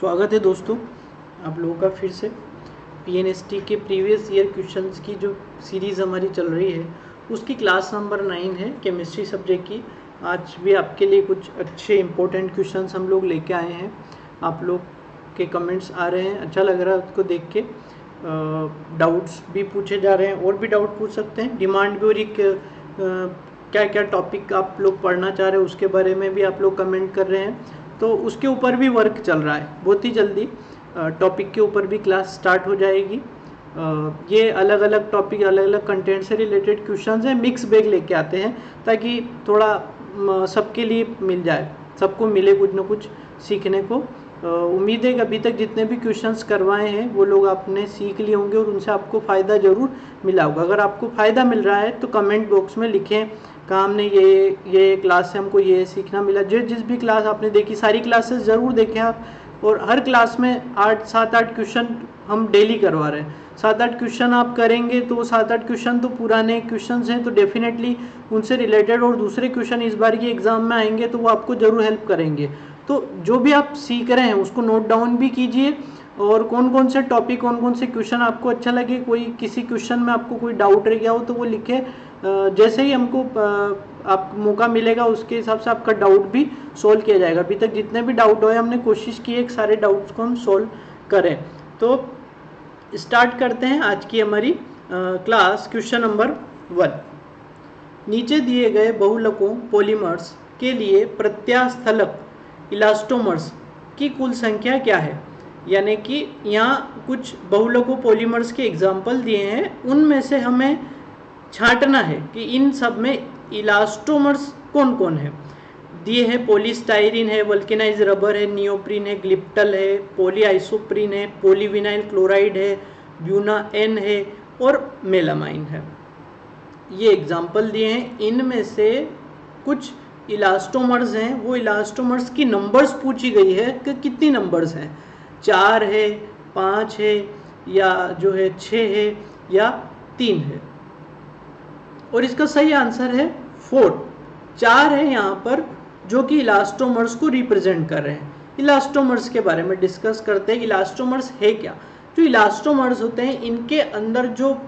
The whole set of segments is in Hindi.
स्वागत है दोस्तों आप लोगों का फिर से पीएनएसटी के प्रीवियस ईयर क्वेश्चंस की जो सीरीज़ हमारी चल रही है उसकी क्लास नंबर 9 है केमिस्ट्री सब्जेक्ट की। आज भी आपके लिए कुछ अच्छे इंपॉर्टेंट क्वेश्चंस हम लोग लेके आए हैं। आप लोग के कमेंट्स आ रहे हैं, अच्छा लग रहा है उसको देख के। डाउट्स भी पूछे जा रहे हैं और भी डाउट पूछ सकते हैं। डिमांड भी हो रही क्या क्या टॉपिक आप लोग पढ़ना चाह रहे हैं उसके बारे में भी आप लोग कमेंट कर रहे हैं, तो उसके ऊपर भी वर्क चल रहा है। बहुत ही जल्दी टॉपिक के ऊपर भी क्लास स्टार्ट हो जाएगी। ये अलग अलग टॉपिक अलग अलग कंटेंट से रिलेटेड क्वेश्चंस हैं, मिक्स बैग लेके आते हैं ताकि थोड़ा सबके लिए मिल जाए, सबको मिले कुछ ना कुछ सीखने को। उम्मीद है कि अभी तक जितने भी क्वेश्चंस करवाए हैं वो लोग आपने सीख लिए होंगे और उनसे आपको फ़ायदा ज़रूर मिला होगा। अगर आपको फ़ायदा मिल रहा है तो कमेंट बॉक्स में लिखें कहाँ हमने ये क्लास से हमको ये सीखना मिला। जिस भी क्लास आपने देखी सारी क्लासेस ज़रूर देखें आप, और हर क्लास में 7-8 क्वेश्चन हम डेली करवा रहे हैं। 7-8 क्वेश्चन आप करेंगे तो 7-8 क्वेश्चन तो पुराने क्वेश्चन हैं, तो डेफिनेटली उनसे रिलेटेड और दूसरे क्वेश्चन इस बार की एग्ज़ाम में आएंगे तो वो आपको ज़रूर हेल्प करेंगे। तो जो भी आप सीख रहे हैं उसको नोट डाउन भी कीजिए, और कौन कौन से टॉपिक कौन कौन से क्वेश्चन आपको अच्छा लगे, कोई किसी क्वेश्चन में आपको कोई डाउट रह गया हो तो वो लिखे। जैसे ही हमको आप मौका मिलेगा उसके हिसाब से आपका डाउट भी सॉल्व किया जाएगा। अभी तक जितने भी डाउट हुए हमने कोशिश की है कि सारे डाउट्स को हम सॉल्व करें। तो स्टार्ट करते हैं आज की हमारी क्लास। क्वेश्चन नंबर 1, नीचे दिए गए बहुलकों पॉलीमर्स के लिए प्रत्यास्थलक इलास्टोमर्स की कुल संख्या क्या है। यानी कि यहाँ कुछ बहुलकों पॉलीमर्स के एग्जाम्पल दिए हैं, उनमें से हमें छांटना है कि इन सब में इलास्टोमर्स कौन कौन है। दिए हैं पॉलीस्टाइरिन है, वल्केनाइज रबर है, नियोप्रीन है, ग्लिप्टल है, पॉलीआइसोप्रीन है, पॉलीविनाइल क्लोराइड है, ब्यूना एन है और मेलामाइन है। ये एग्जाम्पल दिए हैं। इनमें से कुछ इलास्टोमर्स हैं, वो इलास्टोमर्स की नंबर्स पूछी गई है कि कितनी नंबर्स हैं, 4 है, 5 है, या जो है 6 है, या 3 है। और इसका सही आंसर है 4। 4 है यहाँ पर जो कि इलास्टोमर्स को रिप्रेजेंट कर रहे हैं। इलास्टोमर्स के बारे में डिस्कस करते हैं। इलास्टोमर्स है क्या। जो इलास्टोमर्स होते हैं इनके अंदर जो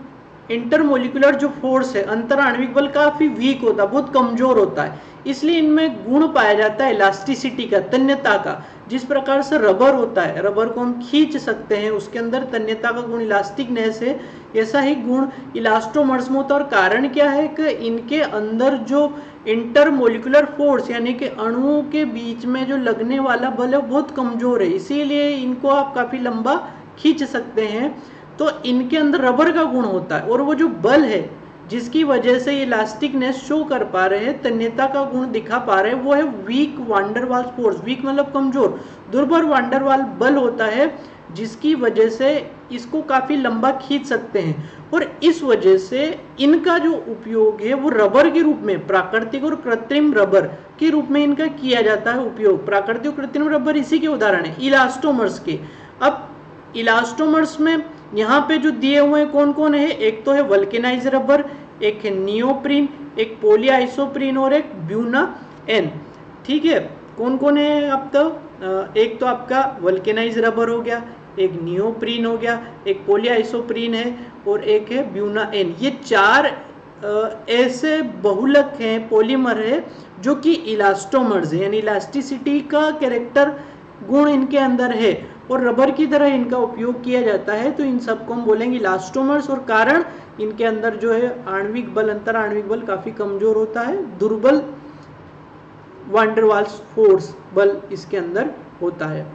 इंटरमोलिकुलर जो फोर्स है, अंतराण्विक बल काफी वीक होता है, बहुत कमजोर होता है, इसलिए इनमें गुण पाया जाता है इलास्टिसिटी का, तन्यता का। जिस प्रकार से रबर होता है, रबर को हम खींच सकते हैं, उसके अंदर तन्यता का गुण इलास्टिकनेस है, ऐसा ही गुण इलास्टोमर्स में होता है। और कारण क्या है कि इनके अंदर जो इंटरमोलिकुलर फोर्स यानी कि अणुओं के बीच में जो लगने वाला बल है बहुत कमजोर है, इसीलिए इनको आप काफी लंबा खींच सकते हैं। तो इनके अंदर रबर का गुण होता है, और वो जो बल है जिसकी वजह से इलास्टिकनेस शो कर पा रहे हैं, तन्यता का गुण दिखा पा रहे हैं, वो है वीक वांडरवाल्स फोर्स। वीक मतलब कमजोर, दुर्बल वांडरवाल बल होता है जिसकी वजह से इसको काफी लंबा खींच सकते हैं। और इस वजह से इनका जो उपयोग है वो रबर के रूप में, प्राकृतिक और कृत्रिम रबर के रूप में इनका किया जाता है उपयोग। प्राकृतिक और कृत्रिम रबर इसी के उदाहरण है इलास्टोमर्स के। अब इलास्टोमर्स में यहाँ पे जो दिए हुए हैं कौन कौन है, एक तो है वल्केनाइज रबर, एक है नियोप्रीन, एक पॉलीआइसोप्रीन और एक ब्यूना एन। ठीक है, कौन कौन है अब तो एक तो आपका वल्केनाइज रबर हो गया, एक नियोप्रीन हो गया, एक पॉलीआइसोप्रीन है और एक है ब्यूना एन। ये 4 ऐसे बहुलक हैं, पॉलीमर है जो कि इलास्टोमर्स है, यानी इलास्टिसिटी का कैरेक्टर गुण इनके अंदर है और रबर की तरह इनका उपयोग किया जाता है। तो इन सबको हम बोलेंगे इलास्टोमर्स। और कारण इनके अंदर जो है आणविक बल, अंतर आणविक बल काफी कमजोर होता है, दुर्बल वांडरवाल्स फोर्स बल इसके अंदर होता है।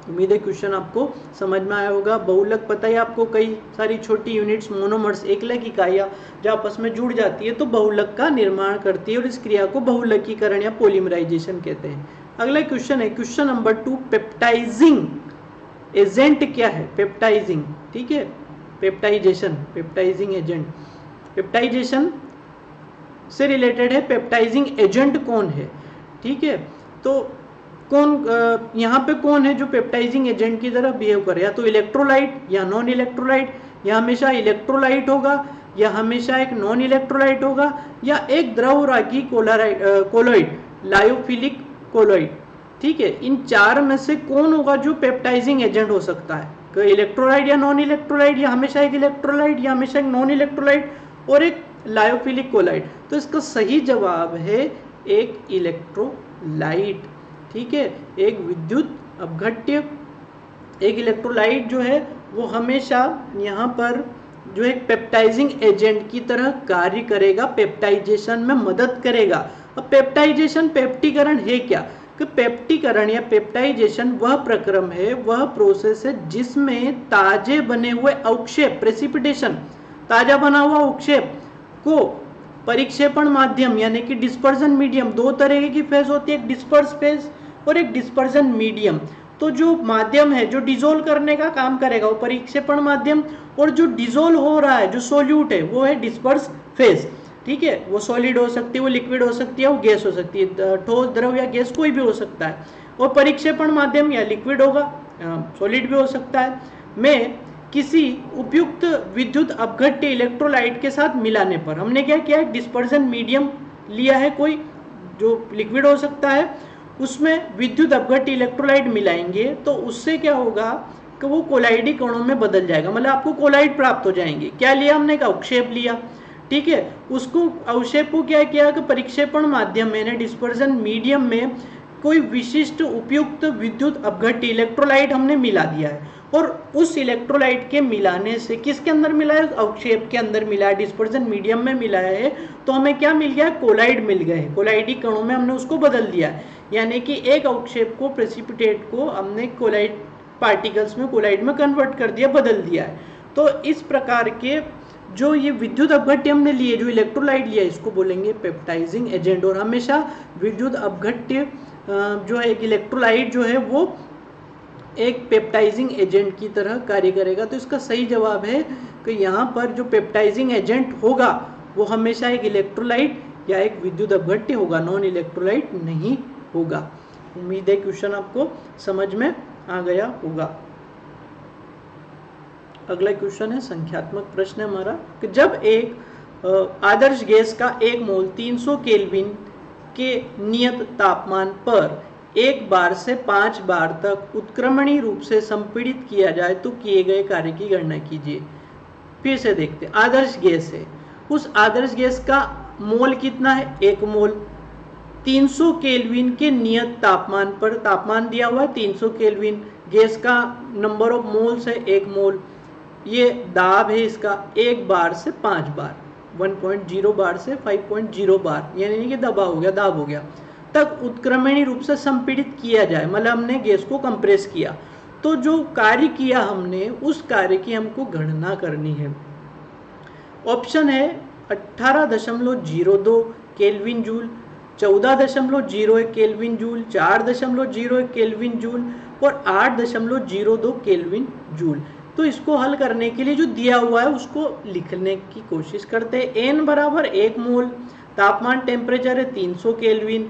उम्मीद है क्वेश्चन आपको समझ में आया होगा। बहुलक पता है आपको, कई सारी छोटी यूनिट्स मोनोमर्स, एकलक इकाइयां जो आपस में जुड़ जाती है तो बहुलक का निर्माण करती है, और इस क्रिया को बहुलकीकरण या पॉलीमराइजेशन कहते हैं। अगला क्वेश्चन है क्वेश्चन नंबर 2, पेप्टाइजिंग एजेंट क्या है। पेप्टाइजिंग, ठीक है, पेप्टाइजेशन, पेप्टाइजिंग एजेंट, पेप्टाइजेशन से रिलेटेड है। पेप्टाइजिंग एजेंट कौन है, ठीक है। तो कौन यहाँ पे कौन है जो पेप्टाइजिंग एजेंट की तरह बिहेव करे, या तो इलेक्ट्रोलाइट या नॉन इलेक्ट्रोलाइट, या हमेशा इलेक्ट्रोलाइट होगा, या हमेशा एक नॉन इलेक्ट्रोलाइट होगा, या एक द्रव रागी कोलॉइड, लायोफिलिक कोलॉइड। ठीक है, इन चार में से कौन होगा जो पेप्टाइजिंग एजेंट हो सकता है? इलेक्ट्रोलाइट या नॉन इलेक्ट्रोलाइट, या हमेशा एक इलेक्ट्रोलाइट, या हमेशा एक नॉन इलेक्ट्रोलाइट, और एक लायोफिलिक कोलाइट। तो इसका सही जवाब है एक इलेक्ट्रोलाइट। ठीक है, एक विद्युत अपघट्य, एक इलेक्ट्रोलाइट जो है वो हमेशा यहाँ पर जो एक पेप्टाइजिंग एजेंट की तरह कार्य करेगा, पेप्टाइजेशन में मदद करेगा। अब पेप्टाइजेशन, पेप्टीकरण है क्या? कि पेप्टीकरण या पेप्टाइजेशन वह प्रक्रम है, वह प्रोसेस है जिसमें ताजे बने हुए अवक्षेप, प्रेसिपिटेशन, ताजा बना हुआ अवक्षेप को परिक्षेपण माध्यम यानी कि डिस्पर्जन मीडियम, दो तरह की फेज होती है, एक डिस्पर्स फेज और एक डिस्पर्जन मीडियम। तो जो माध्यम है जो डिजोल्व करने का काम करेगा वो परिक्षेपण माध्यम, और जो डिजोल्व हो रहा है, जो सोल्यूट है, वो है डिस्पर्स फेज। ठीक है, वो सॉलिड हो सकती है, वो लिक्विड हो सकती है, वो गैस हो सकती है, ठोस, द्रव या गैस कोई भी हो सकता है। और परिक्षेपण माध्यम या लिक्विड होगा, सॉलिड भी हो सकता है, में किसी उपयुक्त विद्युत अपघट्य इलेक्ट्रोलाइट के साथ मिलाने पर हमने क्या किया, डिस्पर्जन मीडियम लिया है, कोई जो लिक्विड हो सकता है, उसमें विद्युत अपघट्य इलेक्ट्रोलाइट मिलाएंगे तो उससे क्या होगा कि वो कोलाइडी कणों में बदल जाएगा, मतलब आपको कोलाइड प्राप्त हो जाएंगे। क्या लिया हमने? का अवक्षेप लिया। ठीक है, उसको अवक्षेप को क्या किया कि परिक्षेपण माध्यम में, डिस्पर्जन मीडियम में कोई विशिष्ट उपयुक्त विद्युत अपघट्य इलेक्ट्रोलाइट हमने मिला दिया है, और उस इलेक्ट्रोलाइट के मिलाने से किसके अंदर मिला है? अवक्षेप के अंदर मिला है, डिस्पर्जन मीडियम में मिला है, तो हमें क्या मिल गया? कोलाइड मिल गए, कोलाइडी कणों में हमने उसको बदल दिया है। यानी कि एक अवक्षेप को, प्रेसिपिटेट को हमने कोलाइड पार्टिकल्स में, कोलाइड में कन्वर्ट कर दिया, बदल दिया है। तो इस प्रकार के जो ये विद्युत अपघट्य हमने लिए, जो इलेक्ट्रोलाइट लिया, इसको बोलेंगे पेप्टाइजिंग एजेंट। और हमेशा विद्युत अपघट्य जो है, एक इलेक्ट्रोलाइट जो है वो एक पेप्टाइजिंग एजेंट की तरह कार्य करेगा। तो इसका सही जवाब है कि यहाँ पर जो पेप्टाइजिंग एजेंट होगा वो हमेशा एक इलेक्ट्रोलाइट या एक विद्युत अपघट्य होगा, नॉन इलेक्ट्रोलाइट नहीं होगा। उम्मीद है क्वेश्चन आपको समझ में आ गया होगा। अगला क्वेश्चन है, संख्यात्मक प्रश्न है हमारा, कि जब एक आदर्श गैस का एक मोल 300 केल्विन के नियत तापमान पर एक बार से 5 बार तक उत्क्रमणीय रूप से संपीड़ित किया जाए तो किए गए कार्य की गणना कीजिए। फिर से देखते हैं, आदर्श गैस है, उस आदर्श गैस का मोल कितना है? 1 मोल। 300 केल्विन के नियत तापमान पर, तापमान दिया हुआ है 300 केल्विन, गैस का नंबर ऑफ मोल्स है 1 मोल, ये दाब है इसका 1 बार से 5 बार, 1.0 बार से 5.0 बार, यानी कि दबाव हो गया, दाब हो गया, तक उत्क्रमणीय रूप से संपीड़ित किया जाए, मतलब हमने गैस को कंप्रेस किया। तो जो कार्य किया हमने, उस कार्य की हमको गणना करनी है। ऑप्शन है 18.02 kelvin joule, 14.01 kelvin joule, 4.01 kelvin joule और 8.02 केल्विन जूल। तो इसको हल करने के लिए जो दिया हुआ है उसको लिखने की कोशिश करते हैं। एन बराबर 1 मोल, तापमान टेम्परेचर है 300 केल्विन।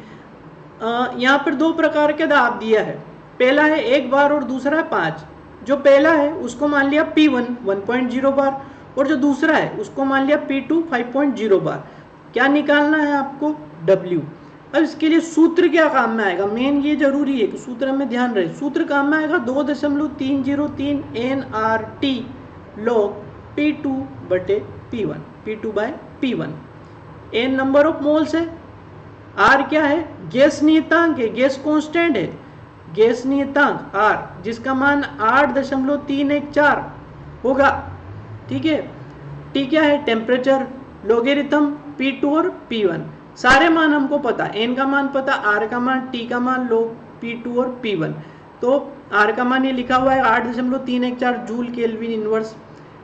यहाँ पर 2 प्रकार के दाब दिया है, पहला है 1 बार और दूसरा है 5। जो पहला है उसको मान लिया P1 1.0 बार, और जो दूसरा है उसको मान लिया P2 5.0 बार। क्या निकालना है आपको? W। अब इसके लिए सूत्र क्या काम में आएगा? मेन ये जरूरी है कि सूत्र में ध्यान रहे। सूत्र काम में आएगा 2.303 nRT log P2 बटे P1, P2/P1। n number of moles है, R क्या है? गैस नियतांक है, गैस कांस्टेंट है, गैस नियतांक R, जिसका मान 8.314 होगा। ठीक है, T क्या है? टेम्परेचर, लोगेरिथम P2 और P1, सारे मान हमको पता, n का मान पता, R का मान, T का मान, लोग P2 और P1। तो R का मान ये लिखा हुआ है 8.314 जूल केल्विन इनवर्स।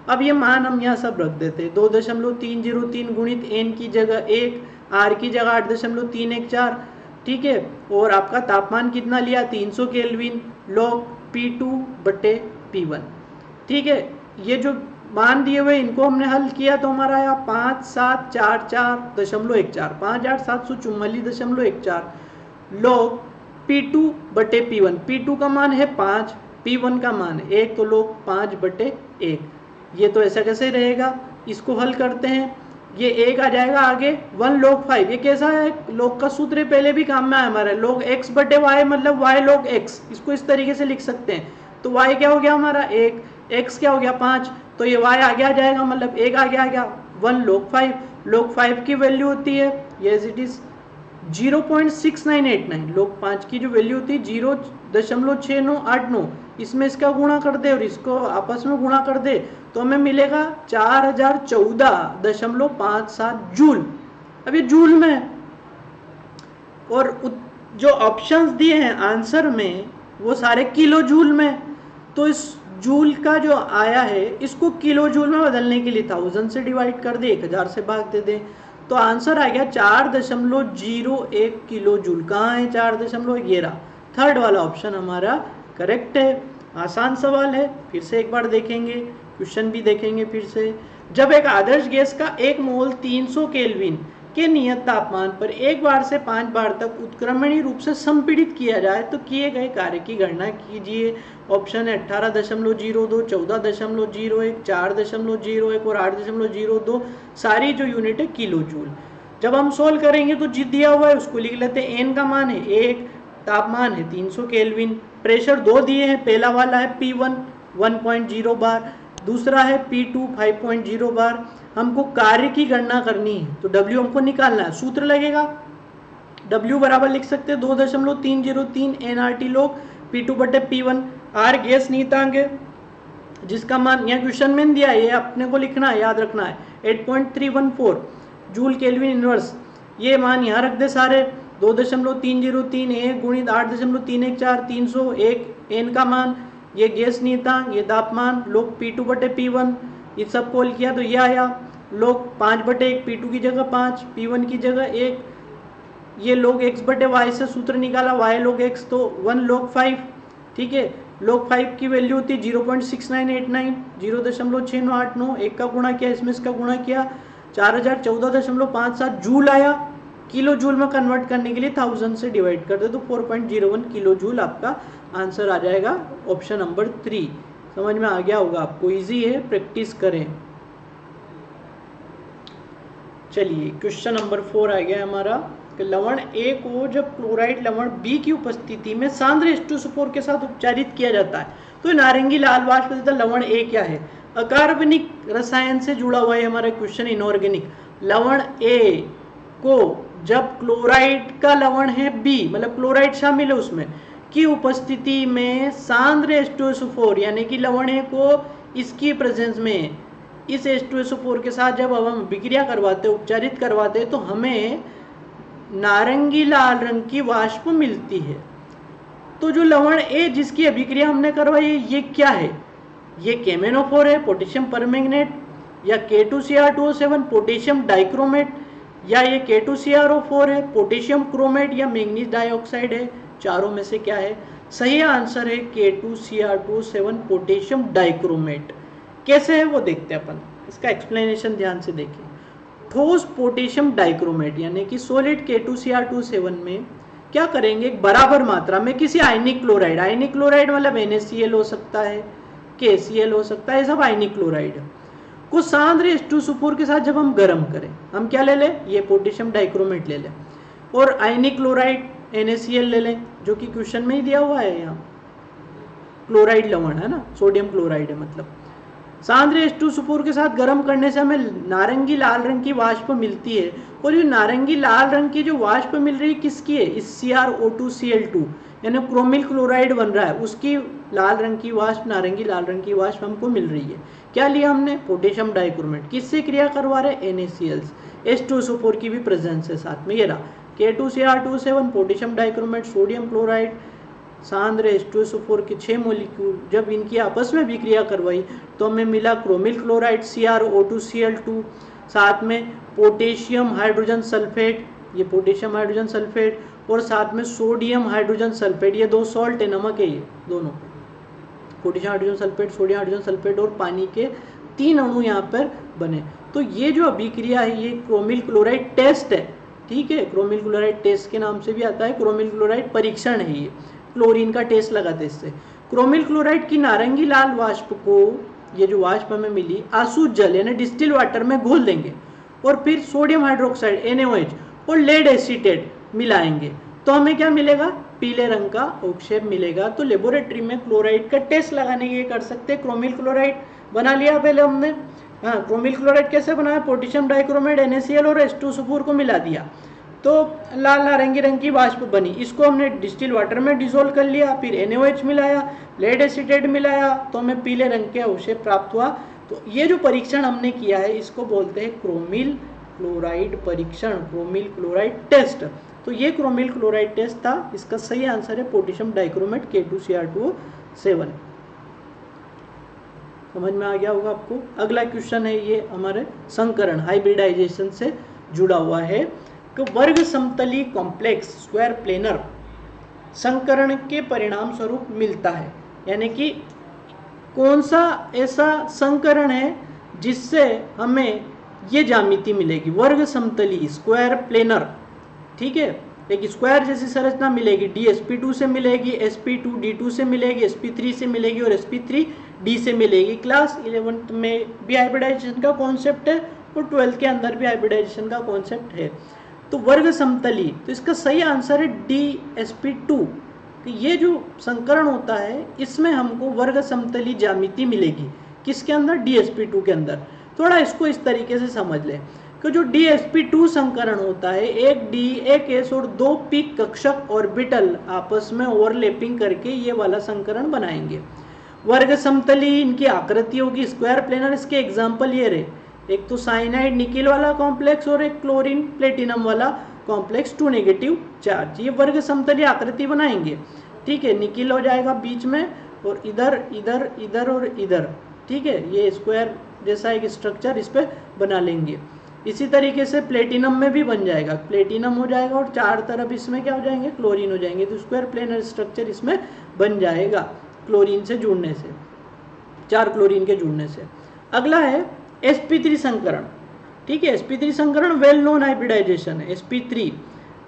अब ये मान हम यहाँ सब रख देते हैं, 2.303 गुणित n की जगह 1, R की जगह 8.314। ठीक है, और आपका तापमान कितना लिया? 300 केल्विन, लॉग P2 बटे P1। ठीक है, ये जो मान दिए हुए इनको हमने हल किया तो हमारा आया 5744.14, 58,744.14 लॉग P2 बटे P1। P2 का मान है 5, P1 का मान है 1, तो लॉग 5 बटे 1। ये तो ऐसा कैसे रहेगा? इसको हल करते हैं, ये एक आ जाएगा आगे 1 log 5। ये कैसा है, log का सूत्र पहले भी काम में आया हमारा, log x बटे y मतलब y log x, इसको इस तरीके से लिख सकते हैं। तो y क्या हो गया हमारा 1, x क्या हो गया 5, तो ये y आगे आ जाएगा, मतलब 1 आगे आ गया 1 log 5। log 5 की वैल्यू होती है एज इट इज 0.6989, log 5 की जो वैल्यू होती है 0.6989, इसमें इसका गुणा कर दे और इसको आपस में गुणा कर दे तो हमें मिलेगा 4014.57 जूल। अब ये जूल में, और जो ऑप्शंस दिए हैं आंसर में वो सारे किलो जूल में, तो इस जूल का जो आया है इसको किलो जूल में बदलने के लिए 1000 से डिवाइड कर दे, 1000 से भाग दे दे, तो आंसर आ गया 4.01 किलो जूल। कहाँ है 4.11, थर्ड वाला ऑप्शन हमारा करेक्ट है। आसान सवाल है, फिर से एक बार देखेंगे, क्वेश्चन भी देखेंगे फिर से। जब एक आदर्श गैस का 1 मोल 300 केल्विन के नियत तापमान पर 1 बार से 5 बार तक उत्क्रमणीय रूप से संपीड़ित किया जाए तो किए गए कार्य की गणना कीजिए। ऑप्शन है 18.02, 14.01, 4.01 और 8.02, सारी जो यूनिट है किलो जूल। जब हम सोल्व करेंगे तो जी दिया हुआ है उसको लिख लेते हैं। एन का मान है 1, तापमान है 300 केल्विन, प्रेशर 2 दिए हैं, पहला वाला है P1 1.0 बार, दूसरा है P2 5.0 बार। हमको कार्य की गणना करनी है तो W हमको निकालना है, सूत्र लगेगा W बराबर लिख सकते हैं 2.303 nRT log P2 बटे P1। R गैस नियतांक है जिसका मान यहाँ क्वेश्चन में दिया है, ये अपने को लिखना है, याद रखना है 8.314 जूल केल्विन इनवर्स। ये मान यहाँ रख दे सारे, 2.303 1 गुणित 8.314 301 n का मान, ये गैस नियतांक, ये तापमान, लोग P2 बटे P1, ये सब कॉल किया तो ये आया लोग 5/1, P2 की जगह 5, P1 की जगह 1, ये लोग x बटे y से सूत्र निकाला y log x तो 1 log 5। ठीक है, log 5 की वैल्यू होती है 0.6989, 0.6989, एक का गुणा किया इसमें इसका गुणा किया 4014.57 जूल आया। किलो जूल में कन्वर्ट करने के लिए 1000 से डिवाइड कर दे तो 4.01 किलो जूल आपका आंसर आ जाएगा, ऑप्शन नंबर 3। समझ में आ गया होगा आपको, इजी है, प्रैक्टिस करें। चलिए क्वेश्चन नंबर 4 आ गया हमारा। लवण A को जब क्लोराइड लवण B की उपस्थिति में सांद्र H2SO4 के साथ उपचारित किया जाता है तो नारंगी लाल वाष्प देता लवण A क्या है? अकार्बनिक रसायन से जुड़ा हुआ है हमारा क्वेश्चन, इनऑर्गेनिक। लवण A को जब क्लोराइड का लवण है B, मतलब क्लोराइड शामिल है उसमें, की उपस्थिति में सांद्र H2SO4 यानी कि लवण A को इसकी प्रेजेंस में इस H2SO4 के साथ जब हम अभिक्रिया करवाते, उपचारित करवाते तो हमें नारंगी लाल रंग की वाष्प मिलती है। तो जो लवण A जिसकी अभिक्रिया हमने करवाई है ये क्या है? ये KMnO4 है, पोटेशियम परमैंगनेट, या K2Cr2O7 पोटेशियम डाइक्रोमेट, या ये K2CrO4 है पोटेशियम क्रोमेट, या मैंगनीज डाइऑक्साइड है। चारों में से क्या है? सही आंसर है K2Cr2O7 पोटेशियम डाइक्रोमेट। कैसे है वो देखते हैं अपन, इसका एक्सप्लेनेशन ध्यान से देखिए। ठोस पोटेशियम डाइक्रोमेट यानी कि सॉलिड K2Cr2O7 में क्या करेंगे, बराबर मात्रा में किसी आयनिक क्लोराइड, आयनिक क्लोराइड मतलब NaCl हो सकता है, KCl हो सकता है, ये सब आयनिक क्लोराइड को सांद्र H2SO4 के साथ जब हम गर्म करें, हम क्या ले लें, ये पोटेशियम डाइक्रोमेट ले लें, और आयनिक क्लोराइड NaCl ले लें जो कि क्वेश्चन में ही दिया हुआ है, यहाँ क्लोराइड लवण है ना, सोडियम क्लोराइड है। मतलब सांद्र H2SO4 के साथ गर्म करने से हमें नारंगी लाल रंग की वाष्प मिलती है, और ये नारंगी लाल रंग की जो वाष्प मिल रही है किसकी है, इस CrO2Cl2 यानी क्रोमिल क्लोराइड बन रहा है उसकी लाल रंग की वाष्प, नारंगी लाल रंग की वाष्प हमको मिल रही है। क्या लिया हमने, पोटेशियम डाइक्रोमेट, किससे क्रिया करवा रहे, NaCl, H2SO4 की भी प्रेजेंस है साथ में। ये रहा K2Cr2O7 potassium dichromate, sodium chloride, सांद्र H2SO4 के 6 मॉलिक्यूल, जब इनकी आपस में विक्रिया करवाई तो हमें मिला क्रोमिल क्लोराइड CrO2Cl2, साथ में पोटेशियम हाइड्रोजन सल्फेट, ये पोटेशियम हाइड्रोजन सल्फेट, और साथ में सोडियम हाइड्रोजन सल्फेट, ये दो सॉल्ट है, नमक है, ये दोनों potassium hydrogen sulphate, sodium hydrogen sulphate और पानी के 3 अणु यहाँ पर बने। तो ये जो अभिक्रिया है ये क्रोमिल क्लोराइड टेस्ट है, ठीक है, क्रोमिल क्लोराइड टेस्ट के नाम से भी आता है, क्रोमिल क्लोराइड परीक्षण है, ये क्लोरीन का टेस्ट लगाते इससे। क्रोमिल क्लोराइड की नारंगी लाल वाष्प को, ये जो वाष्प हमें मिली, आसू जल यानी डिस्टिल वाटर में घोल देंगे, और फिर सोडियम हाइड्रोक्साइड NaOH और लेड एसीटेट मिलाएंगे तो हमें क्या मिलेगा, पीले रंग का अवक्षेप मिलेगा। तो लेबोरेटरी में क्लोराइड का टेस्ट लगाने के लिए कर सकते हैं। क्रोमिल क्लोराइड बना लिया पहले हमने, हाँ क्रोमिल क्लोराइड कैसे बनाया, पोटेशियम डाइक्रोमेट NaCl और H2SO4 को मिला दिया तो लाल नारंगी रंग की वाष्प बनी। इसको हमने डिस्टिल वाटर में डिसोल्व कर लिया, फिर NaOH मिलाया, लेड एसीटेट मिलाया तो हमें पीले रंग के अवक्षेप प्राप्त हुआ। तो ये जो परीक्षण हमने किया है इसको बोलते हैं क्रोमिल क्लोराइड परीक्षण, क्रोमिल क्लोराइड टेस्ट। तो ये क्रोमिल क्लोराइड टेस्ट था, इसका सही आंसर है पोटेशियम डाइक्रोमेट K2Cr2O7। समझ में आ गया होगा आपको। अगला क्वेश्चन है ये हमारे संकरण हाइब्रिडाइजेशन से जुड़ा हुआ है कि वर्ग समतली कॉम्प्लेक्स स्क्वायर प्लेनर संकरण के परिणाम स्वरूप मिलता है, यानी कि कौन सा ऐसा संकरण है जिससे हमें ये ज्यामिति मिलेगी, वर्ग समतली स्क्वायर प्लेनर, ठीक है, एक स्क्वायर जैसी संरचना मिलेगी, DsP2 से मिलेगी, sp2d2 से मिलेगी, sp3 से मिलेगी और sp3d से मिलेगी। क्लास 11th में भी हाइब्रिडाइजेशन का कॉन्सेप्ट है और 12th के अंदर भी हाइब्रिडाइजेशन का कॉन्सेप्ट है। तो वर्ग समतली, तो इसका सही आंसर है DsP2। तो ये जो संकरण होता है इसमें हमको वर्ग समतली ज्यामिति मिलेगी, किसके अंदर, DsP2 के अंदर। थोड़ा इसको इस तरीके से समझ लें कि जो DsP2 संकरण होता है, एक D एक S और दो p कक्षक ऑर्बिटल आपस में ओवरलैपिंग करके ये वाला संकरण बनाएंगे। वर्ग समतली इनकी आकृति होगी स्क्वायर प्लेनर। इसके एग्जाम्पल ये रहे, एक तो साइनाइड निकिल वाला कॉम्प्लेक्स और एक क्लोरीन प्लेटिनम वाला कॉम्प्लेक्स 2 नेगेटिव चार्ज। ये वर्ग समतली आकृति बनाएंगे, ठीक है, निकिल हो जाएगा बीच में और इधर इधर इधर और इधर, ठीक है, ये स्क्वायर जैसा एक स्ट्रक्चर इस पे बना लेंगे। इसी तरीके से प्लेटिनम में भी बन जाएगा, प्लेटिनम हो जाएगा और चार तरफ इसमें क्या हो जाएंगे, क्लोरीन हो जाएंगे। तो स्क्वायर प्लेनर स्ट्रक्चर इसमें बन जाएगा क्लोरीन से जुड़ने से, 4 क्लोरीन के जुड़ने से। अगला है sp3 संकरण, ठीक है, sp3 संकरण वेल नोन हाइब्रिडाइजेशन है sp3,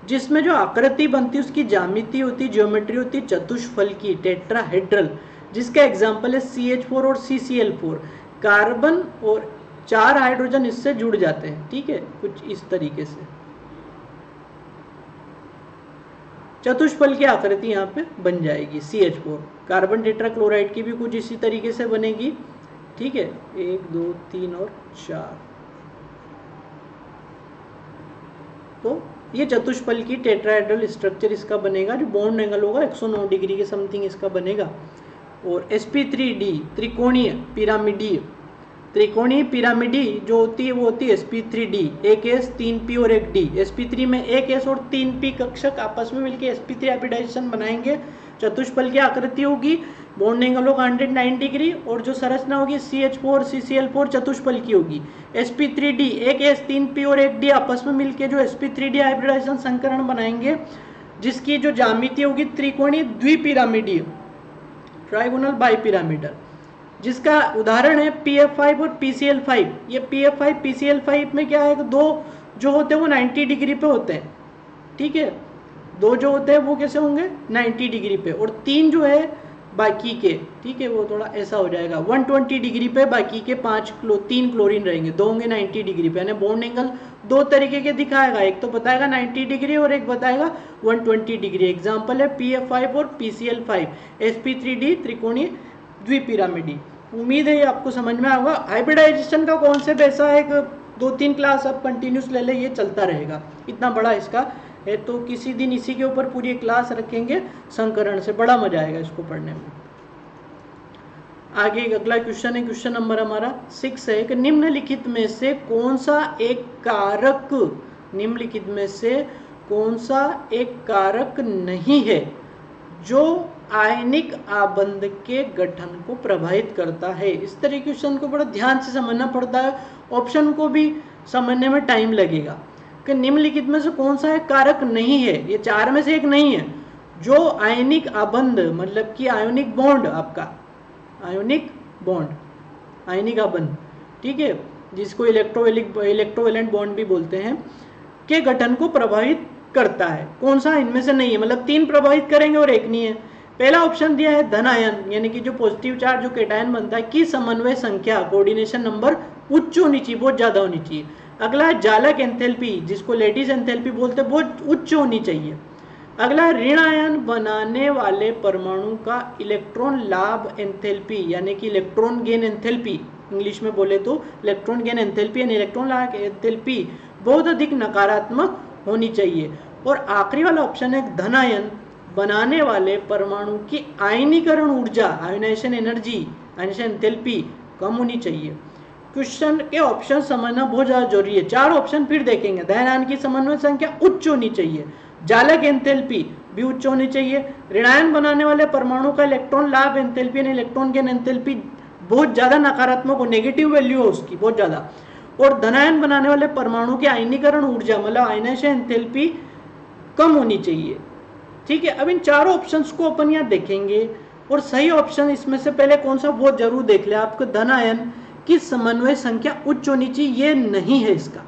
जिसमें जो आकृति बनती है उसकी ज्यामिति होती, ज्योमेट्री होती चतुष्फल की, टेट्राहेड्रल, जिसका एग्जाम्पल है CH4 और CCl4। कार्बन और 4 हाइड्रोजन इससे जुड़ जाते हैं, ठीक है, कुछ इस तरीके से चतुष्फल की आकृति यहाँ पे बन जाएगी CH4। कार्बन टेट्राक्लोराइड की भी कुछ इसी तरीके से बनेगी, ठीक है, 1 2 3 और 4। तो ये चतुष्फल की टेट्राहेड्रल स्ट्रक्चर इसका बनेगा, जो बॉन्ड एंगल होगा 109 डिग्री के समथिंग इसका बनेगा। और sp3d त्रिकोणीय पिरामिडीय, त्रिकोणीय पिरामिडी जो होती है वो होती है sp3d, एक S 3p और एक D। sp3 में एक S और 3p कक्षक आपस में मिलकर sp3 हाइब्रिडाइजेशन बनाएंगे। चतुष्फल की आकृति होगी, बॉन्ड एंगल होगा 109 डिग्री और जो संरचना होगी CH4 CCl4 चतुष्फल की होगी। sp3d एक S 3p और एक D आपस में मिलकर जो sp3d हाइब्रिडाइजेशन संकरण बनाएंगे, जिसकी जो ज्यामिति होगी त्रिकोणीय द्विपिरामिडीय, ट्राइगोनल बाइपिरामिडल, जिसका उदाहरण है PF5 और PCl5। ये PF5 PCl5 में क्या है, दो जो होते हैं वो 90 डिग्री पे होते हैं, ठीक है, दो जो होते हैं वो कैसे होंगे 90 डिग्री पे, और 3 जो है बाकी के, ठीक है, वो थोड़ा ऐसा हो जाएगा 120 डिग्री पे, बाकी के 3 क्लोरीन रहेंगे, दो होंगे 90 डिग्री पे। यानी बॉन्ड एंगल 2 तरीके के दिखाएगा, एक तो बताएगा 90 डिग्री और एक बताएगा 120 डिग्री। एग्जाम्पल है PF5 और PCl5, sp3d त्रिकोणीय द्विपिरामिडी। उम्मीद है ये आपको समझ में आएगा। हाइब्रिडाइजेशन का कॉन्सेप्ट ऐसा है कि 2-3 क्लास आप कंटिन्यूस ले ले, ये चलता रहेगा, इतना बड़ा इसका है। तो किसी दिन इसी के ऊपर पूरी क्लास रखेंगे संकरण से, बड़ा मजा आएगा इसको पढ़ने में। आगे एक अगला क्वेश्चन है, क्वेश्चन नंबर हमारा 6 है कि निम्नलिखित में से कौन सा एक कारक, निम्नलिखित में से कौन सा एक कारक नहीं है जो आयनिक आबंध के गठन को प्रभावित करता है। इस तरह के क्वेश्चन को बड़ा ध्यान से समझना पड़ता है, ऑप्शन को भी समझने में टाइम लगेगा कि निम्नलिखित में से कौन सा एक कारक नहीं है, ये 4 में से एक नहीं है जो आयनिक आबंध, मतलब कि आयोनिक बॉन्ड, आपका आयोनिक बॉन्ड, आयनिक आबंध, ठीक है, जिसको इलेक्ट्रोवैलेंट बॉन्ड भी बोलते हैं, के गठन को प्रभावित करता है। कौन सा इनमें से नहीं है, मतलब 3 प्रभावित करेंगे और एक नहीं है। पहला ऑप्शन दिया है धन आयन, यानी कि जो पॉजिटिव चार्ज जो कैटायन बनता है की समन्वय संख्या, कोऑर्डिनेशन नंबर उच्च होनी चाहिए, बहुत ज्यादा होनी चाहिए। अगला जालक एंथैल्पी, जिसको लेटिस एंथैल्पी बोलते हैं, बहुत उच्च होनी चाहिए। अगला ऋण आयन बनाने वाले परमाणु का इलेक्ट्रॉन लाभ एंथैल्पी यानी कि इलेक्ट्रॉन गेन एंथैल्पी, इंग्लिश में बोले तो इलेक्ट्रॉन गेन एंथैल्पी यानी इलेक्ट्रॉन लाभ एंथैल्पी बहुत अधिक नकारात्मक होनी चाहिए। और आखिरी वाला ऑप्शन है धन आयन बनाने वाले परमाणु की आयनीकरण ऊर्जा, आयोनाइजेशन एनर्जी, आयोनाइजेशन एंथैल्पी कम होनी चाहिए। क्वेश्चन के ऑप्शन समझना बहुत ज्यादा जरूरी है। 4 ऑप्शन फिर देखेंगे। धन आयन की समन्वय संख्या उच्च होनी चाहिए, जालक एंथैल्पी भी उच्च होनी चाहिए, ऋणायन बनाने वाले परमाणु का इलेक्ट्रॉन लाभ एंथैल्पी यानी इलेक्ट्रॉन गेन एंथैल्पी बहुत ज्यादा नकारात्मक हो, नेगेटिव वैल्यू हो उसकी बहुत ज्यादा, और धनायन बनाने वाले परमाणु की आयनीकरण ऊर्जा मतलब आयनाइजेशन एंथैल्पी कम होनी चाहिए। ठीक है, अब इन चारों ऑप्शंस को अपन यहाँ देखेंगे और सही ऑप्शन इसमें से पहले कौन सा वो जरूर देख ले आपको। धन आयन की समन्वय संख्या उच्च होनी चाहिए, ये नहीं है इसका,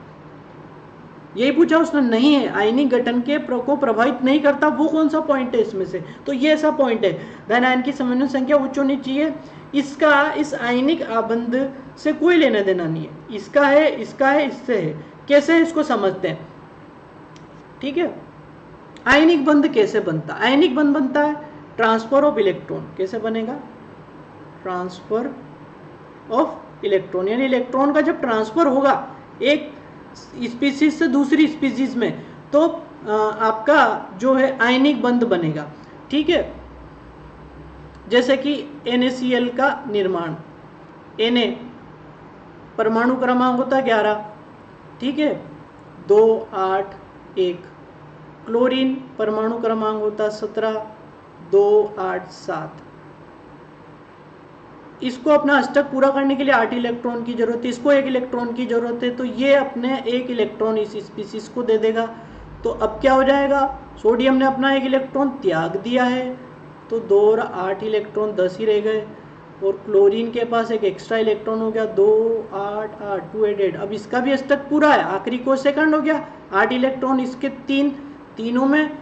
यही पूछा उसने, नहीं है, आयनिक गठन के को प्रभावित नहीं करता, वो कौन सा पॉइंट है इसमें से, तो ये ऐसा पॉइंट है। धन आयन की समन्वय संख्या उच्च होनी चाहिए, इसका इस आयनिक आबंध से कोई लेना देना नहीं है, इसका है, इसका है, इससे है, कैसे है इसको समझते हैं। ठीक है, आयनिक बंध कैसे बनता है? आयनिक बंध बनता है ट्रांसफर ऑफ इलेक्ट्रॉन। कैसे बनेगा? ट्रांसफर ऑफ इलेक्ट्रॉन, यानी इलेक्ट्रॉन का जब ट्रांसफर होगा एक स्पीसीज से दूसरी स्पीसीज में, तो आपका जो है आयनिक बंध बनेगा। ठीक है, जैसे कि NaCl का निर्माण, Na परमाणु क्रमांक होता है 11, ठीक है, 2 8 1, क्लोरीन परमाणु क्रमांक होता है 17, 2 8 7। इसको अपना अष्टक पूरा करने के लिए 8 इलेक्ट्रॉन की जरूरत है, इसको 1 इलेक्ट्रॉन की जरूरत है, तो ये अपने 1 इलेक्ट्रॉन इस स्पीसीज को दे देगा। तो अब क्या हो जाएगा, सोडियम ने अपना 1 इलेक्ट्रॉन त्याग दिया है, तो 2 और 8 इलेक्ट्रॉन 10 ही रह गए, और क्लोरीन के पास एक एक्स्ट्रा इलेक्ट्रॉन हो गया, 2 8 8 2 8 8। अब इसका भी अष्टक पूरा है, आखिरी को सेकंड हो गया, 8 इलेक्ट्रॉन इसके, तीनों में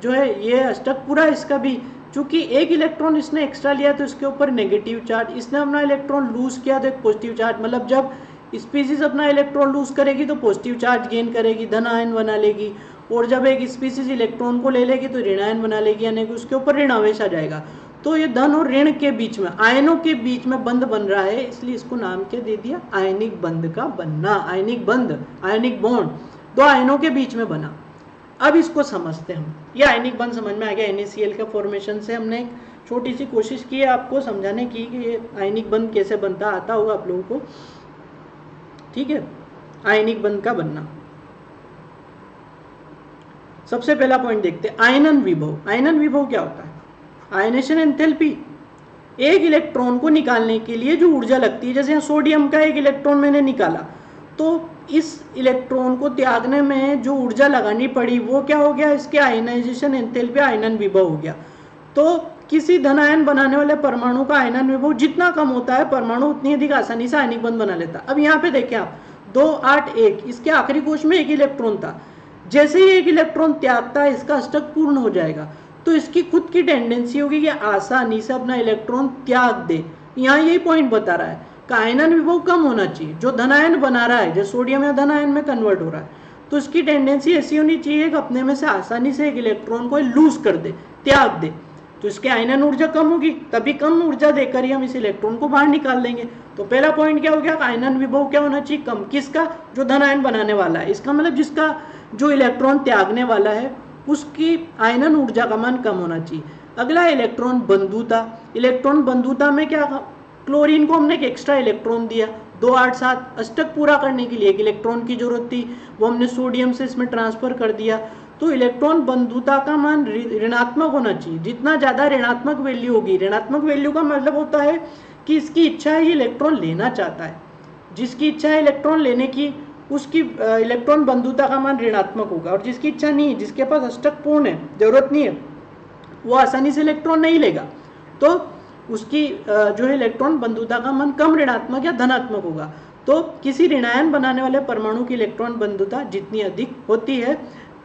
जो है ये अष्टक पूरा है इसका भी। चूंकि 1 इलेक्ट्रॉन इसने एक्स्ट्रा लिया तो इसके ऊपर नेगेटिव चार्ज, इसने अपना इलेक्ट्रॉन लूज किया तो एक पॉजिटिव चार्ज, मतलब जब स्पीसीज अपना इलेक्ट्रॉन लूज करेगी तो पॉजिटिव चार्ज गेन करेगी, धन आयन बना लेगी, और जब एक स्पीसीज इलेक्ट्रॉन को ले लेगी तो ऋण आयन बना लेगी, यानी कि उसके ऊपर ऋण आवेश आ जाएगा। तो ये धन और ऋण के बीच में, आयनों के बीच में बंध बन रहा है, इसलिए इसको नाम क्या दे दिया, आयनिक बंध का बनना। आयनिक बंध, आयनिक बॉन्ड, 2 आयनों के बीच में बना। अब इसको समझते हैं हम, ये आयनिक बंध समझ में आ गया। NaCl के फॉर्मेशन से हमने एक छोटी सी कोशिश की है आपको समझाने की कि ये आयनिक बंध कैसे बनता, आता होगा आप लोगों को। ठीक है, आयनिक बंध का बनना। सबसे पहला पॉइंट देखते हैं, आयनन विभव। आयनन विभव क्या होता है? आयनेशन एंथैल्पी, एक इलेक्ट्रॉन को निकालने के लिए जो ऊर्जा लगती है, जैसे यहाँ सोडियम का 1 इलेक्ट्रॉन मैंने निकाला, तो इस इलेक्ट्रॉन को त्यागने में जो ऊर्जा लगानी पड़ी वो क्या हो गया, इसके आयनाइजेशन एंथैल्पी, आयनन विभव हो गया। तो किसी धन आयन बनाने वाले परमाणु का आयनन विभव जितना कम होता है, परमाणु उतनी अधिक आसानी से आयनिक बंध बना लेता है। अब यहाँ पे देखें आप, 2 8 1, इसके आखिरी कोश में 1 इलेक्ट्रॉन था, जैसे ही 1 इलेक्ट्रॉन त्यागता है इसका अष्टक पूर्ण हो जाएगा, तो इसकी खुद की टेंडेंसी होगी कि आसानी से अपना इलेक्ट्रॉन त्याग दे। यहाँ यही पॉइंट बता रहा है कि आयनन विभव कम होना चाहिए, जो धनायन बना रहा है, जो सोडियम या धनायन में कन्वर्ट हो रहा है, तो इसकी टेंडेंसी ऐसी होनी चाहिए कि अपने में से आसानी से 1 इलेक्ट्रॉन को लूज कर दे, त्याग दे, तो इसके आयनन ऊर्जा कम होगी, तभी कम ऊर्जा देकर ही हम इस इलेक्ट्रॉन को बाहर निकाल देंगे। तो पहला पॉइंट क्या हो गया, आयनन विभव क्या होना चाहिए, कम। किसका? जो धनायन बनाने वाला है, इसका मतलब जिसका जो इलेक्ट्रॉन त्यागने वाला है उसकी आयनन ऊर्जा का मान कम होना चाहिए। अगला इलेक्ट्रॉन बंधुता। इलेक्ट्रॉन बंधुता में क्या, क्लोरीन को हमने एक एक्स्ट्रा इलेक्ट्रॉन दिया, 2 8 7, अष्टक पूरा करने के लिए 1 इलेक्ट्रॉन की जरूरत थी, वो हमने सोडियम से इसमें ट्रांसफर कर दिया। तो इलेक्ट्रॉन बंधुता का मान ऋणात्मक होना चाहिए, जितना ज्यादा ऋणात्मक वैल्यू होगी, ऋणात्मक वैल्यू का मतलब होता है कि इसकी इच्छा है ये इलेक्ट्रॉन लेना चाहता है, जिसकी इच्छा है इलेक्ट्रॉन लेने की उसकी इलेक्ट्रॉन बंधुता का मान ऋणात्मक होगा, और जिसकी इच्छा नहीं है, जिसके पास अष्टक पूर्ण है, जरूरत नहीं है, वो आसानी से इलेक्ट्रॉन नहीं लेगा, तो उसकी जो है इलेक्ट्रॉन बंधुता का मान कम ऋणात्मक या धनात्मक होगा। तो किसी ऋणायन बनाने वाले परमाणु की इलेक्ट्रॉन बंधुता जितनी अधिक होती है,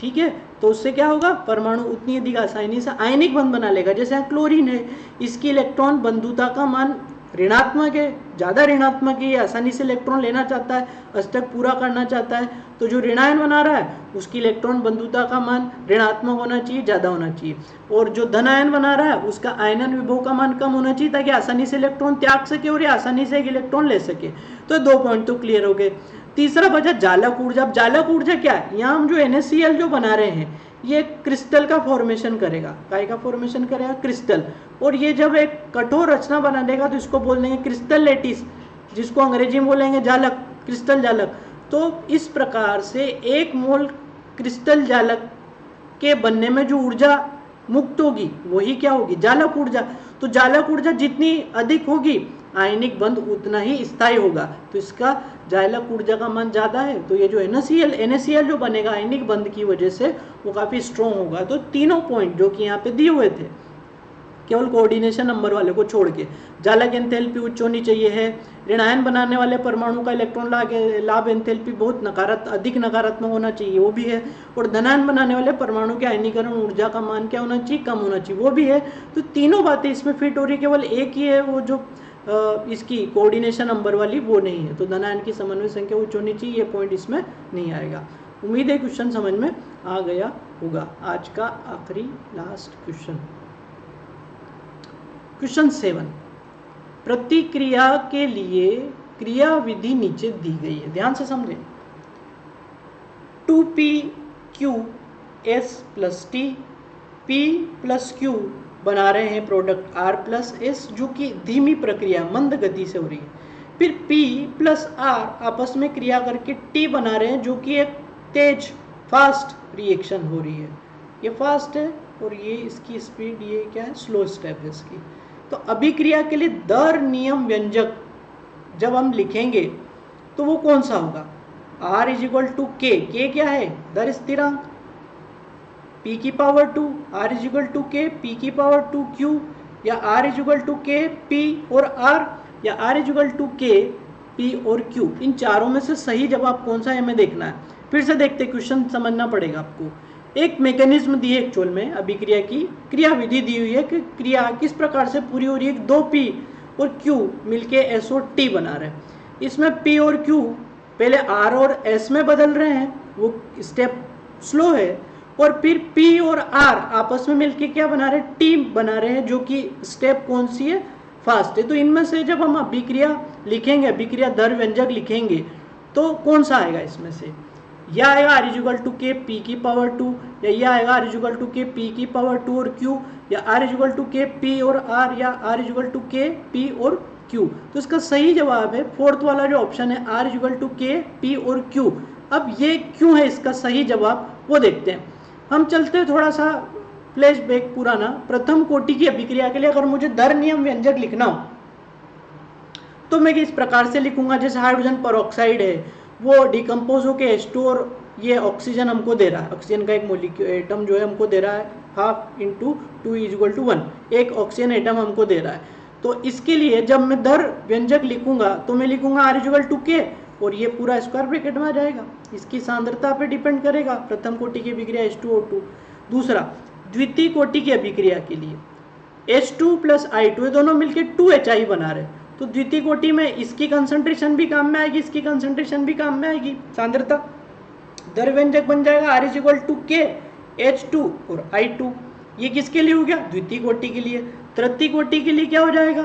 ठीक है, तो उससे क्या होगा, परमाणु उतनी अधिक आसानी से आयनिक बंध बना लेगा। जैसे क्लोरीन है, इसकी इलेक्ट्रॉन बंधुता का मान ऋणात्मक है, ज़्यादा ऋणात्मक है, ये आसानी से इलेक्ट्रॉन लेना चाहता है, अष्टक पूरा करना चाहता है, तो जो ऋणायन बना रहा है उसकी इलेक्ट्रॉन बंधुता का मान ऋणात्मक होना चाहिए, ज़्यादा होना चाहिए, और जो धनायन बना रहा है उसका आयनन विभव का मान कम होना चाहिए ताकि आसानी से इलेक्ट्रॉन त्याग सके और ये आसानी से एक इलेक्ट्रॉन ले सके। तो 2 पॉइंट तो क्लियर हो गए। तीसरा बचा जालक ऊर्जा। अब जालक ऊर्जा क्या है, यहाँ हम जो NaCl जो बना रहे हैं ये क्रिस्टल का फॉर्मेशन करेगा, काय का फॉर्मेशन करेगा, क्रिस्टल, और ये जब एक कठोर रचना बना देगा तो इसको बोल देंगे क्रिस्टल लेटिस, जिसको अंग्रेजी में बोलेंगे जालक, क्रिस्टल जालक। तो इस प्रकार से 1 मोल क्रिस्टल जालक के बनने में जो ऊर्जा मुक्त होगी वही क्या होगी, जालक ऊर्जा। तो जालक ऊर्जा जितनी अधिक होगी आयनिक बंध उतना ही स्थायी होगा, तो इसका जालक ऊर्जा का मान ज़्यादा है, तो ये जो NaCl जो बनेगा आयनिक बंध की वजह से वो काफ़ी स्ट्रॉन्ग होगा। तो तीनों पॉइंट जो कि यहाँ पे दिए हुए थे केवल कोऑर्डिनेशन नंबर वाले को छोड़ के, जालक एंथैल्पी उच्च होनी चाहिए है, ऋणायन बनाने वाले परमाणु का इलेक्ट्रॉन लाभ एंथैल्पी बहुत अधिक नकारात्मक होना चाहिए, वो भी है, और धनायन बनाने वाले परमाणु के आयनीकरण ऊर्जा का मान क्या होना चाहिए, कम होना चाहिए, वो भी है। तो तीनों बातें इसमें फिट हो रही, केवल एक ही है वो जो इसकी कोऑर्डिनेशन नंबर वाली वो नहीं है। तो धनायन की समन्वय संख्या उच्च होनी चाहिए, ये पॉइंट इसमें नहीं आएगा। उम्मीद है क्वेश्चन समझ में आ गया होगा। आज का आखिरी लास्ट क्वेश्चन, क्वेश्चन 7, प्रतिक्रिया के लिए क्रिया विधि नीचे दी गई है, ध्यान से समझें। 2PQS + T, P + Q बना रहे हैं प्रोडक्ट R + S जो कि धीमी प्रक्रिया मंद गति से हो रही है, फिर P + R आपस में क्रिया करके T बना रहे हैं जो कि एक तेज फास्ट रिएक्शन हो रही है, ये फास्ट है और ये इसकी स्पीड, ये क्या है, स्लो स्टेप है इसकी। तो अभिक्रिया के लिए दर नियम व्यंजक जब हम लिखेंगे तो वो कौन सा होगा, R = K, K क्या है, दर स्थिरांक, P⁻², R = K, P⁻²Q, या R = K P और R, या R = K P और Q। इन चारों में से सही जवाब कौन सा है हमें देखना है। फिर से देखते, क्वेश्चन समझना पड़ेगा आपको। एक मैकेनिज्म दी है एक्चुअल में, अभिक्रिया की क्रिया विधि दी हुई है कि क्रिया किस प्रकार से पूरी हो रही है। 2P और Q मिलके S और T बना रहे हैं, इसमें P और Q पहले R और S में बदल रहे हैं, वो स्टेप स्लो है, और फिर P और R आपस में मिलके क्या बना रहे हैं, T बना रहे हैं जो कि स्टेप कौन सी है, फास्ट है। तो इनमें से जब हम अभिक्रिया लिखेंगे, अभिक्रिया दर व्यंजक लिखेंगे तो कौन सा आएगा इसमें से, यह आएगा R = K P⁻², या यह आएगा R = K P⁻² और Q, या R = K P और R, या R = K P और Q। तो इसका सही जवाब है फोर्थ वाला जो ऑप्शन है, R = K P और Q। अब ये क्यों है इसका सही जवाब वो देखते हैं। हम चलते हैं थोड़ा सा फ्लैशबैक पुराना। प्रथम कोटि की अभिक्रिया के लिए अगर मुझे दर नियम व्यंजक लिखना हो तो मैं इस प्रकार से लिखूंगा, जैसे हाइड्रोजन परऑक्साइड है, वो डिकम्पोज होके H2 और ये ऑक्सीजन हमको दे रहा है, ऑक्सीजन का एक मोलिक्यूल एटम जो है हमको दे रहा है 1/2 × 2 = 1, एक ऑक्सीजन एटम हमको दे रहा है। तो इसके लिए जब मैं दर व्यंजक लिखूंगा तो मैं लिखूंगा R = K, और ये पूरा स्क्वायर ब्रैकेट में आ जाएगा, इसकी सांद्रता पे डिपेंड करेगा प्रथम कोटि की अभिक्रिया H2O2। दूसरा, द्वितीय कोटि की अभिक्रिया के लिए H2 + I2 ये दोनों मिलके 2HI बना रहे हैं, तो द्वितीय कोटि में इसकी कंसंट्रेशन भी काम में आएगी, इसकी कंसंट्रेशन भी काम में आएगी, सांद्रता। दर व्यंजक बन जाएगा R = K H2 और I2। ये किसके लिए हो गया, द्वितीय कोटि के लिए। तृतीय कोटि के लिए क्या हो जाएगा,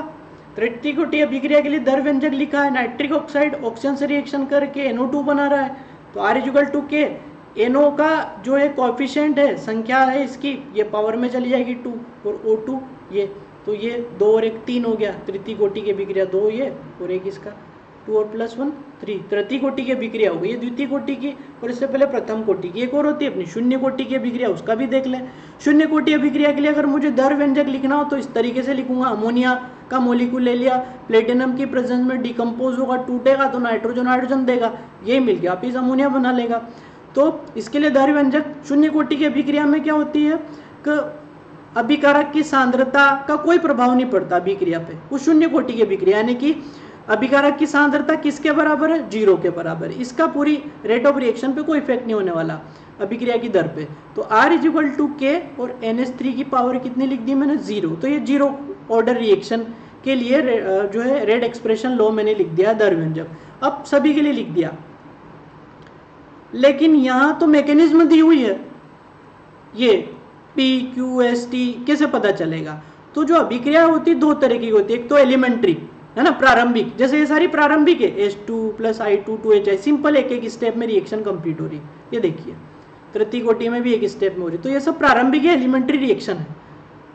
तृतीय कोटि अभिक्रिया के लिए दर व्यंजक लिखा है, नाइट्रिक ऑक्साइड ऑक्सीजन से रिएक्शन करके NO2 बना रहा है, तो R = K, NO का जो है कोएफिशिएंट है, संख्या है इसकी, ये पावर में चली जाएगी 2, और O2 ये, तो ये 2 और 1 3 हो गया। तृतीय कोटि की अभिक्रिया 2 ये और 1 इसका, 2 और +1 3, तृतीय कोटि की अभिक्रिया हो गई। ये द्वितीय कोटि की, और इससे पहले प्रथम कोटि की एक और होती है अपनी शून्य कोटि की अभिक्रिया, उसका भी देख लें। शून्य कोटि अभिक्रिया के लिए अगर मुझे दर व्यंजक लिखना हो तो इस तरीके से लिखूंगा, अमोनिया का मोलिक्यूल ले लिया, प्लेटिनम की प्रेजेंस में डिकम्पोज होगा, टूटेगा तो नाइट्रोजन हाइड्रोजन देगा, यही मिल गया, वापिस अमोनिया बना लेगा। तो इसके लिए दर व्यंजक शून्य कोटि की अभिक्रिया में क्या होती है कि अभिकारक की सांद्रता का कोई प्रभाव नहीं पड़ता अभिक्रिया पे, वो शून्य कोटि की अभिक्रिया, यानी कि अभिकारक की सांद्रता किसके बराबर है, 0 के बराबर है, इसका पूरी रेट ऑफ रिएक्शन पे कोई इफेक्ट नहीं होने वाला अभिक्रिया की दर पे। तो R = K और NH3 की पावर कितनी लिख दी मैंने, 0, तो ये 0 ऑर्डर रिएक्शन के लिए जो है रेट एक्सप्रेशन लॉ मैंने लिख दिया दर व्यंजक, अब सभी के लिए लिख दिया। लेकिन यहाँ तो मैकेनिज्म दी हुई है, ये P Q S T कैसे पता चलेगा? तो जो अभिक्रिया होती है दो तरह की होती है, एक तो एलिमेंट्री है ना, प्रारंभिक, जैसे ये सारी प्रारंभिक है, H2 + I2 2H, सिंपल एक एक स्टेप में रिएक्शन कंप्लीट हो रही है। ये देखिए तृतीय कोटि में भी एक स्टेप में हो रही है, तो ये सब प्रारंभिक है, एलिमेंट्री रिएक्शन है,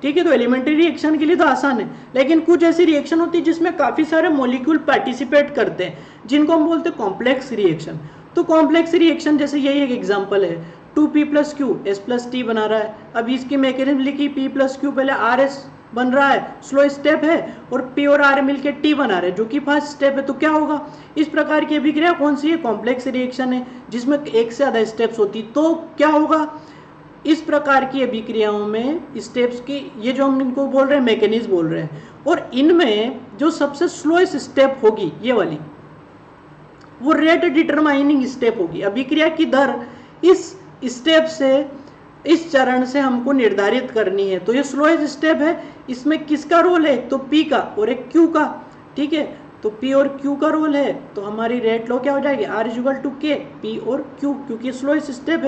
ठीक है। तो एलिमेंट्री रिएक्शन के लिए तो आसान है, लेकिन कुछ ऐसी रिएक्शन होती है जिसमें काफी सारे मॉलिक्यूल पार्टिसिपेट करते हैं, जिनको हम बोलते हैं कॉम्प्लेक्स रिएक्शन। तो कॉम्प्लेक्स रिएक्शन जैसे यही एक एग्जांपल है, 2P + Q S + T बना रहा है। अब इसकी मैकेनिज्म लिखी, P + Q पहले RS बन रहा है, स्लो स्टेप है, और P और R मिलके T बना रहे हैं जो कि फर्स्ट स्टेप है। तो क्या होगा, इस प्रकार की अभिक्रिया कौन सी है, कॉम्प्लेक्स रिएक्शन है, जिसमें एक से ज्यादा स्टेप्स होती। तो क्या होगा, इस प्रकार की अभिक्रियाओं में स्टेप्स की, ये जो हम इनको बोल रहे हैं मैकेनिज्म बोल रहे हैं, और इनमें जो सबसे स्लोएस्ट स्टेप होगी ये वाली, वो रेट डिटरमाइनिंग स्टेप होगी। अभिक्रिया की दर इस स्टेप से, इस चरण से हमको निर्धारित करनी है। तो ये स्लोएस्ट स्टेप है, इसमें किसका रोल है, एक तो P का और एक Q का, ठीक है। तो P और Q का रोल है, तो हमारी रेट लॉ क्या हो जाएगी, R = K P और Q, क्योंकि स्लोएस्ट स्टेप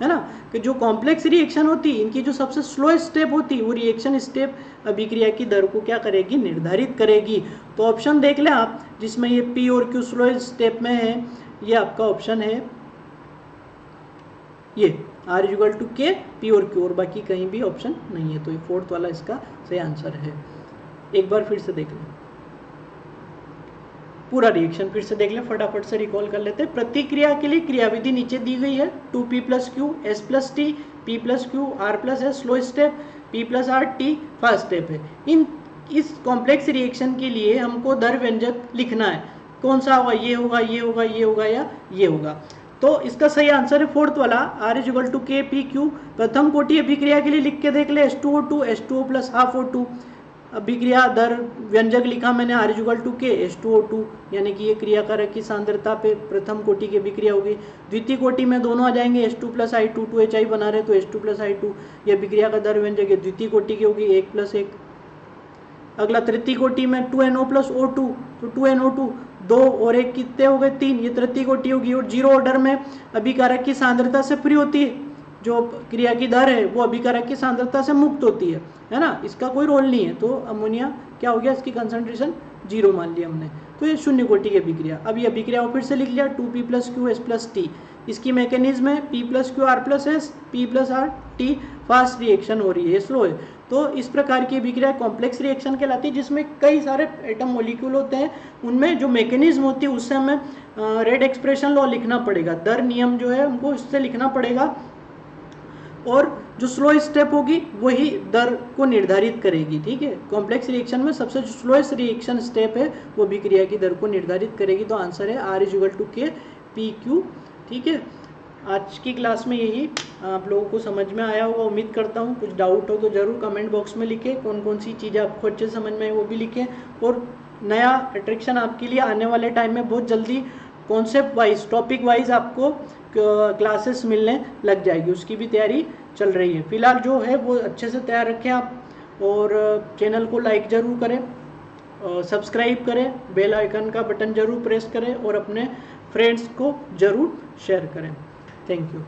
है ना। कि जो कॉम्प्लेक्स रिएक्शन होती है, इनकी जो सबसे स्लोएस्ट स्टेप होती है, वो रिएक्शन स्टेप अभिक्रिया की दर को क्या करेगी, निर्धारित करेगी। तो ऑप्शन देख लें आप, जिसमें ये P और Q स्लोएस्ट स्टेप में है, ये आपका ऑप्शन है ये R = K P और Q, और बाकी कहीं भी ऑप्शन नहीं है। तो ये फोर्थ वाला इसका सही आंसर है। एक बार फिर से देख लें, पूरा रिएक्शन फिर से देख लें, फटाफट से रिकॉल कर लेते हैं। प्रतिक्रिया के लिए क्रियाविधि नीचे दी गई है, 2P + Q S + T P + Q R + S slow step, P + R T first step है। इस कॉम्प्लेक्स रिएक्शन के लिए हमको दर व्यंजक लिखना है, कौन सा होगा, ये होगा, ये होगा, ये होगा या ये होगा। तो इसका सही आंसर है फोर्थ वाला, R = K P Q। प्रथम कोटि अभिक्रिया के लिए लिख के देख ले, H2O2 H2O + ½ O2, अभिक्रिया दर व्यंजक लिखा मैंने R = K H2O2, यानी कि ये क्रियाकारक की सांद्रता पे प्रथम कोटि की अभिक्रिया होगी। द्वितीय कोटि में दोनों आ जाएंगे, H2 + I2 2HI बना रहे, तो H2 + I2 ये अभिक्रिया का दर व्यंजक है, द्वितीय कोटि की होगी 1 + 1। अगला तृतीय कोटि में 2NO + O2, तो 2NO2 2 और 1 कितने हो गए, 3, ये तृतीय कोटि होगी। और जीरो ऑर्डर में अभिकारक की सांद्रता से फ्री होती है, जो क्रिया की दर है वो अभिकारक की सांद्रता से मुक्त होती है ना, इसका कोई रोल नहीं है। तो अमोनिया क्या हो गया, इसकी कंसंट्रेशन 0 मान लिया हमने, तो ये शून्य कोटि की अभिक्रिया। अब ये अभिक्रिया फिर से लिख लिया, 2P + Q S + T, इसकी मैकेनिज्म है P + Q R + S P + R T, fast reaction हो रही है, स्लो है। तो इस प्रकार की अभिक्रिया कॉम्प्लेक्स रिएक्शन कहलाती है, जिसमें कई सारे एटम मॉलिक्यूल होते हैं, उनमें जो मैकेनिज्म होती है उससे हमें रेट एक्सप्रेशन लॉ लिखना पड़ेगा, दर नियम जो है हमको उससे लिखना पड़ेगा, और जो स्लो स्टेप होगी वही दर को निर्धारित करेगी, ठीक है। कॉम्प्लेक्स रिएक्शन में सबसे जो स्लोएस्ट रिएक्शन स्टेप है वो अभिक्रिया की दर को निर्धारित करेगी। तो आंसर है R = K P Q, ठीक है। आज की क्लास में यही आप लोगों को समझ में आया होगा, उम्मीद करता हूँ। कुछ डाउट हो तो ज़रूर कमेंट बॉक्स में लिखें, कौन कौन सी चीज़ें आपको अच्छे समझ में आए वो भी लिखें। और नया अट्रैक्शन आपके लिए आने वाले टाइम में बहुत जल्दी कॉन्सेप्ट वाइज, टॉपिक वाइज आपको क्लासेस मिलने लग जाएगी, उसकी भी तैयारी चल रही है। फिलहाल जो है वो अच्छे से तैयार रखें आप, और चैनल को लाइक ज़रूर करें, सब्सक्राइब करें, बेल आइकन का बटन ज़रूर प्रेस करें, और अपने फ्रेंड्स को ज़रूर शेयर करें। Thank you.